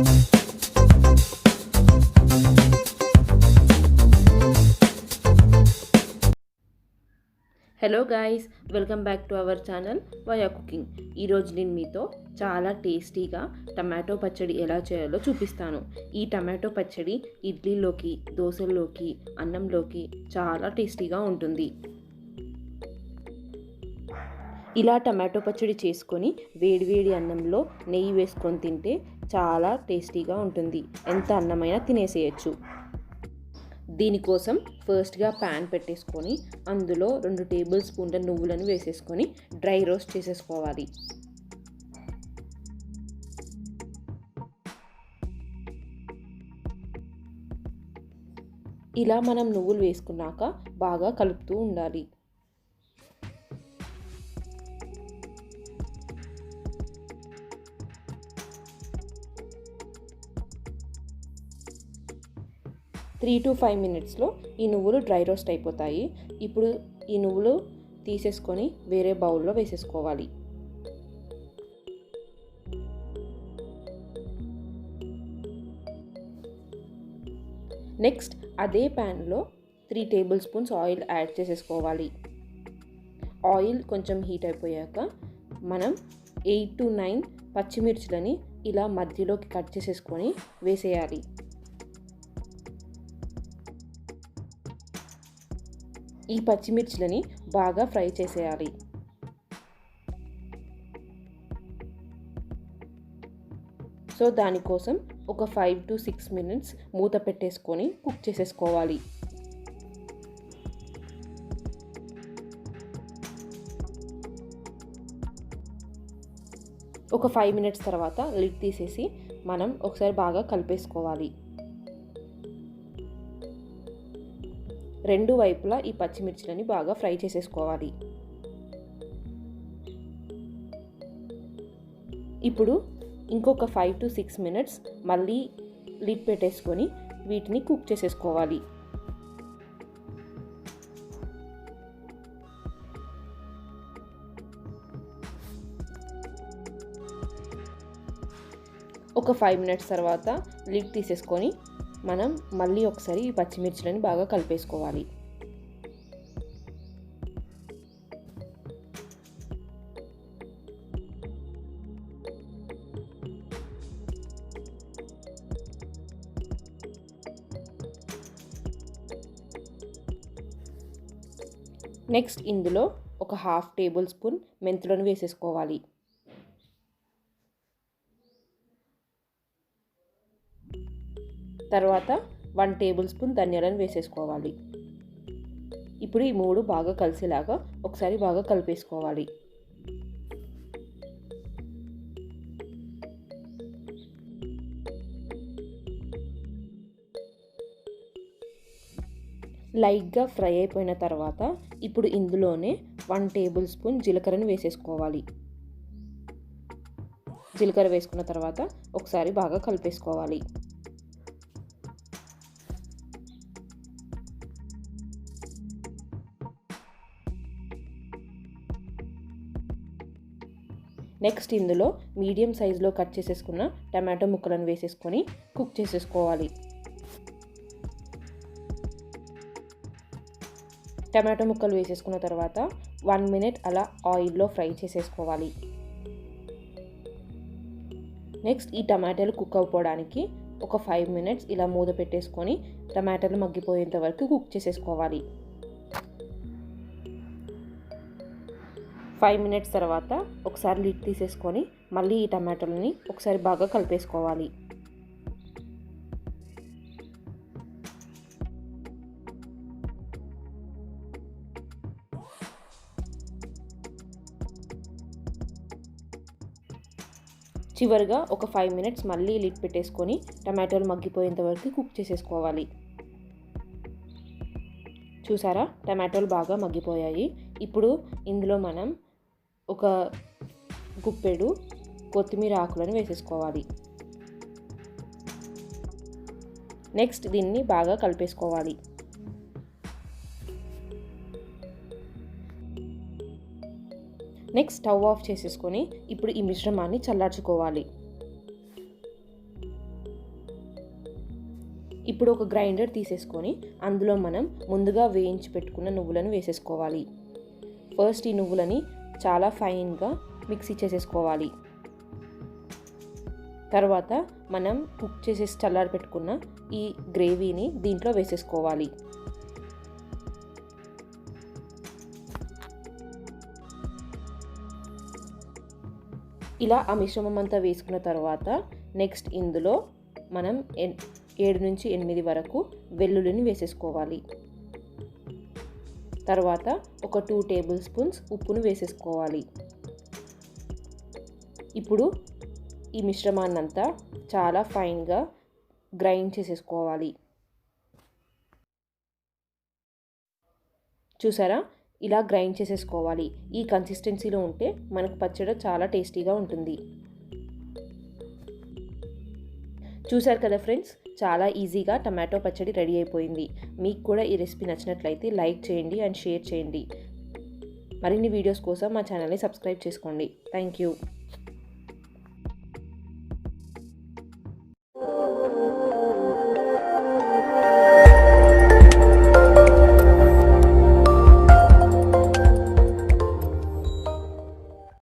Hello guys, welcome back to our channel via cooking. ఈరోజు నేను మీతో చాలా టేస్టీగా టమాటో పచ్చడి ఎలా చేయాలో చూపిస్తాను. ఈ టమాటో పచ్చడి ఇడ్లీలోకి, దోశల్లోకి, అన్నంలోకి చాలా టేస్టీగా ఉంటుంది. ఇలా టమాటో పచ్చడి చేసుకొని వేడివేడి అన్నంలో నెయ్యి వేసుకొని తింటే చాలా టేస్టీగా ఉంటుంది. ఎంత అన్నమైనా తినేసేయచ్చు. దీనికోసం ఫస్ట్గా ప్యాన్ పెట్టేసుకొని అందులో 2 టేబుల్ స్పూన్ల నువ్వులను వేసేసుకొని డ్రై రోస్ట్ చేసేసుకోవాలి. ఇలా మనం నువ్వులు వేసుకున్నాక బాగా కలుపుతూ ఉండాలి. 3 to 5 మినిట్స్లో ఈ నువ్వులు డ్రై రోస్ట్ అయిపోతాయి. ఇప్పుడు ఈ నువ్వులు తీసేసుకొని వేరే బౌల్లో వేసేసుకోవాలి. నెక్స్ట్ అదే ప్యాన్లో 3 టేబుల్ స్పూన్స్ ఆయిల్ యాడ్ చేసేసుకోవాలి. ఆయిల్ కొంచెం హీట్ అయిపోయాక మనం 8 to 9 పచ్చిమిర్చిలని ఇలా మధ్యలోకి కట్ చేసేసుకొని వేసేయాలి. ఈ పచ్చిమిర్చిలని బాగా ఫ్రై చేసేయాలి. సో దానికోసం ఒక 5 to 6 మినిట్స్ మూత పెట్టేసుకొని కుక్ చేసేసుకోవాలి. ఒక 5 మినిట్స్ తర్వాత లిడ్ తీసేసి మనం ఒకసారి బాగా కలిపేసుకోవాలి. రెండు వైపులా ఈ పచ్చిమిర్చిలని బాగా ఫ్రై చేసేసుకోవాలి. ఇప్పుడు ఇంకొక 5 to 6 మినిట్స్ మళ్ళీ లిడ్ పెట్టేసుకొని వీటిని కుక్ చేసేసుకోవాలి. ఒక 5 మినిట్స్ తర్వాత లిడ్ తీసేసుకొని మనం మళ్ళీ ఒకసారి ఈ పచ్చిమిర్చిలని బాగా కలిపేసుకోవాలి. నెక్స్ట్ ఇందులో ఒక 1/2 టేబుల్ స్పూన్ మెంతులను వేసేసుకోవాలి. తర్వాత 1 టేబుల్ స్పూన్ ధనియాలను వేసేసుకోవాలి. ఇప్పుడు ఈ 3 బాగా కలిసేలాగా ఒకసారి బాగా కలిపేసుకోవాలి. లైట్గా ఫ్రై అయిపోయిన తర్వాత ఇప్పుడు ఇందులోనే 1 టేబుల్ స్పూన్ జీలకర్రను వేసేసుకోవాలి. జీలకర్ర వేసుకున్న తర్వాత ఒకసారి బాగా కలిపేసుకోవాలి. నెక్స్ట్ ఇందులో మీడియం సైజులో కట్ చేసేసుకున్న టమాటో ముక్కలను వేసేసుకొని కుక్ చేసేసుకోవాలి. టమాటో ముక్కలు వేసేసుకున్న తర్వాత 1 మినిట్ అలా ఆయిల్లో ఫ్రై చేసేసుకోవాలి. నెక్స్ట్ ఈ టమాటాలు కుక్ అయిపోవడానికి ఒక 5 మినిట్స్ ఇలా మూత పెట్టేసుకొని టమాటాలు మగ్గిపోయేంత వరకు కుక్ చేసేసుకోవాలి. 5 మినిట్స్ తర్వాత ఒకసారి లిడ్ తీసేసుకొని మళ్ళీ ఈ టమాటోలని ఒకసారి బాగా కలిపేసుకోవాలి. చివరిగా ఒక 5 మినిట్స్ మళ్ళీ లిడ్ పెట్టేసుకొని టమాటోలు మగ్గిపోయేంత వరకు కుక్ చేసేసుకోవాలి. చూసారా, టమాటోలు బాగా మగ్గిపోయాయి. ఇప్పుడు ఇందులో మనం ఒక గుప్పెడు కొత్తిమీర ఆకులను వేసేసుకోవాలి. నెక్స్ట్ దీన్ని బాగా కలిపేసుకోవాలి. నెక్స్ట్ స్టవ్ ఆఫ్ చేసేసుకొని ఇప్పుడు ఈ మిశ్రమాన్ని చల్లార్చుకోవాలి. ఇప్పుడు ఒక గ్రైండర్ తీసేసుకొని అందులో మనం ముందుగా వేయించి పెట్టుకున్న నువ్వులను వేసేసుకోవాలి. ఫస్ట్ ఈ నువ్వులని చాలా ఫైన్గా మిక్సీ చేసేసుకోవాలి. తర్వాత మనం కుక్ చేసేసి చల్లారి పెట్టుకున్న ఈ గ్రేవీని దీంట్లో వేసేసుకోవాలి. ఇలా ఆ మిశ్రమం అంతా వేసుకున్న తర్వాత నెక్స్ట్ ఇందులో మనం 7 నుంచి 8 వరకు వెల్లుల్లిని వేసేసుకోవాలి. తర్వాత ఒక 2 టేబుల్ స్పూన్స్ ఉప్పును వేసేసుకోవాలి. ఇప్పుడు ఈ మిశ్రమాన్నంతా చాలా ఫైన్గా గ్రైండ్ చేసేసుకోవాలి. చూసారా, ఇలా గ్రైండ్ చేసేసుకోవాలి. ఈ కన్సిస్టెన్సీలో ఉంటే మనకు పచ్చడి చాలా టేస్టీగా ఉంటుంది. చూసారు కదా ఫ్రెండ్స్, చాలా ఈజీగా టమాటో పచ్చడి రెడీ అయిపోయింది. మీకు కూడా ఈ రెసిపీ నచ్చినట్లయితే లైక్ చేయండి అండ్ షేర్ చేయండి. మరిన్ని వీడియోస్ కోసం మా ఛానల్ని సబ్స్క్రైబ్ చేసుకోండి. Thank you.